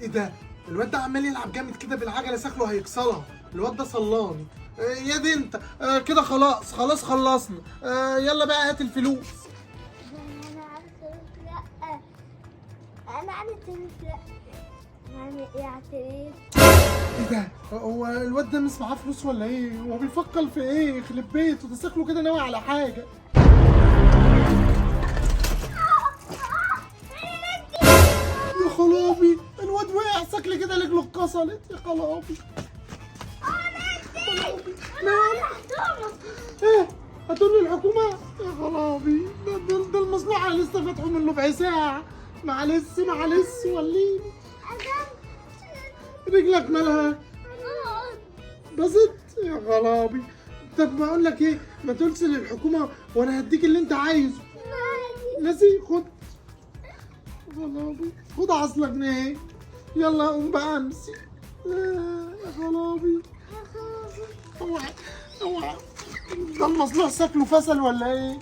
ايه ده؟ الواد ده عمال يلعب جامد كده بالعجله، شكله هيكسرها. الواد ده صلاني. يا دي انت. كده خلاص خلصنا. يلا بقى هات الفلوس. انا عارفه لا، انا عارفه لا، يعني ايه اعترف؟ ايه ده؟ هو الواد ده مش معاه فلوس ولا ايه؟ هو بيفكر في ايه؟ يخرب بيته، ده شكله كده ناوي على حاجه. يا خرابي، الواد وقع، شكل كده رجله اتكسرت. يا خرابي. نعم. ايه؟ هتقول لي الحكومه؟ يا خرابي، ده المصلحه لسه فاتحه من ربع ساعه. معلش وليني. رجلك مالها؟ باظت؟ يا خرابي. طب بقول لك ايه، ما تقولش للحكومه وانا هديك اللي انت عايزه. ناسي؟ خد. خرابي، خد 10 جنيه. يلا قوم بقى امسي. يا خرابي. اوعى. ده المصلوع شكله فشل ولا ايه؟